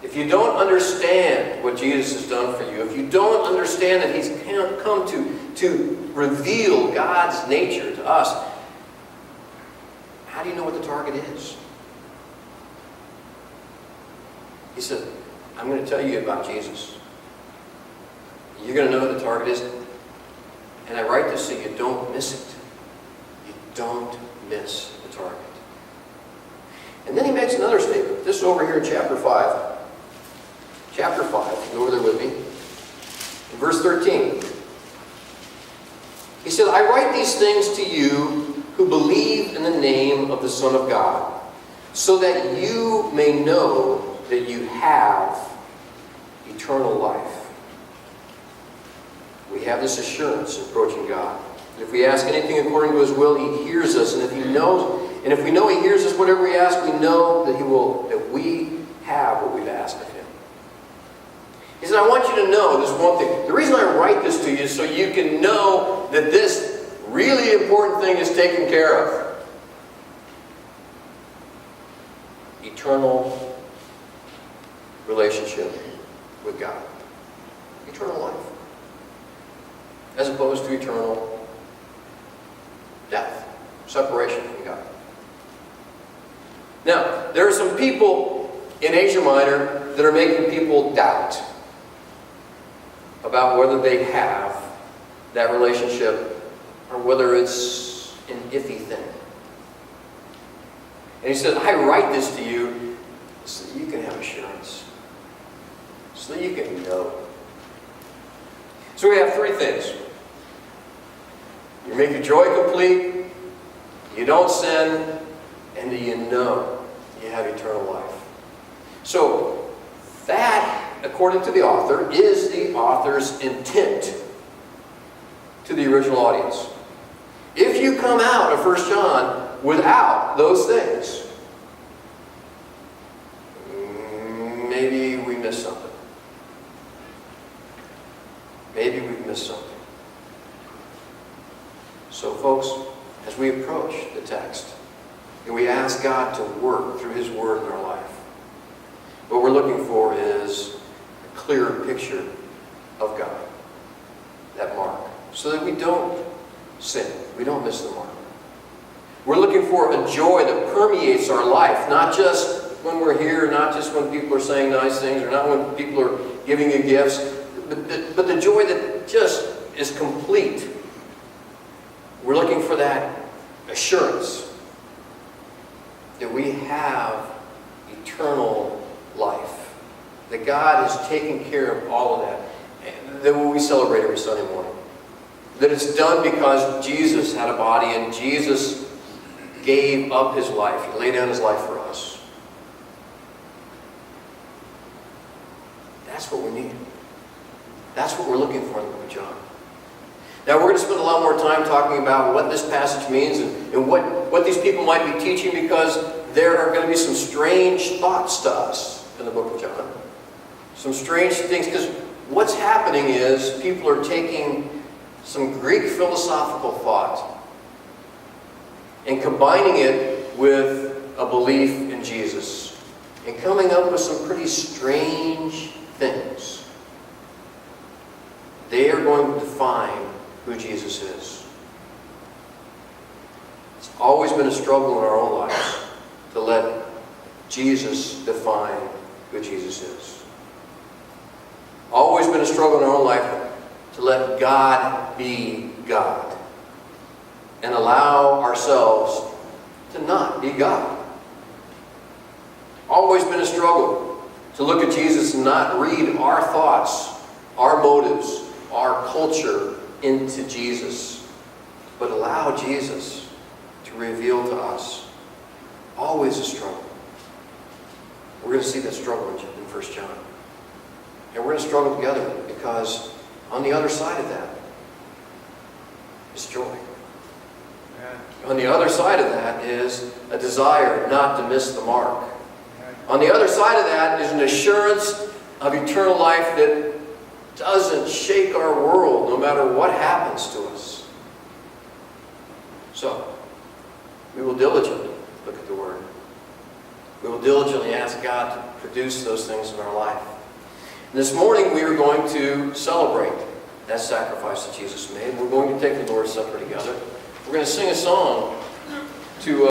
if you don't understand what Jesus has done for you, if you don't understand that He's come to reveal God's nature to us, how do you know what the target is? He said, I'm going to tell you about Jesus. You're going to know what the target is. And I write this so you don't miss it. You don't miss the target. And then he makes another statement. This is over here in chapter 5. Chapter 5. Go over there with me. In verse 13. He said, I write these things to you who believe in the name of the Son of God, so that you may know that you have eternal life. We have this assurance in approaching God. If we ask anything according to His will, He hears us. And if we know He hears us, whatever we ask, we know that we have what we've asked of Him. He said, I want you to know this one thing. The reason I write this to you is so you can know that this really important thing is taken care of. Eternal relationship with God. Eternal life. As opposed to eternal death. Separation from God. Now, there are some people in Asia Minor that are making people doubt about whether they have that relationship or whether it's an iffy thing. And he said, I write this to you so that you can have assurance. So that you can know. So we have three things. You make your joy complete, you don't sin, and you know you have eternal life. So that, according to the author, is the author's intent to the original audience. If you come out of 1 John without those things, maybe we missed something. Maybe we've missed something. So folks, as we approach the text, and we ask God to work through His Word in our life, what we're looking for is a clearer picture of God, that mark, so that we don't sin, we don't miss the mark. We're looking for a joy that permeates our life, not just when we're here, not just when people are saying nice things, or not when people are giving you gifts, but the joy that just is complete. We're looking for that assurance that we have eternal life, that God is taking care of all of that, that we celebrate every Sunday morning, that it's done because Jesus had a body and Jesus gave up His life. He laid down His life for us. That's what we need. That's what we're looking for in the book of John. Now we're going to spend a lot more time talking about what this passage means and what these people might be teaching, because there are going to be some strange thoughts to us in the book of John. Some strange things, because what's happening is people are taking some Greek philosophical thought and combining it with a belief in Jesus and coming up with some pretty strange things. They are going to define who Jesus is. It's always been a struggle in our own lives to let Jesus define who Jesus is. Always been a struggle in our own life to let God be God and allow ourselves to not be God. Always been a struggle to look at Jesus and not read our thoughts, our motives, our culture into Jesus, but allow Jesus to reveal to us. Always a struggle. We're going to see that struggle in 1 John. And we're going to struggle together, because on the other side of that is joy. On the other side of that is a desire not to miss the mark. On the other side of that is an assurance of eternal life that doesn't shake our world no matter what happens to us. So, we will diligently look at the Word. We will diligently ask God to produce those things in our life. And this morning we are going to celebrate that sacrifice that Jesus made. We're going to take the Lord's Supper together. We're going to sing a song to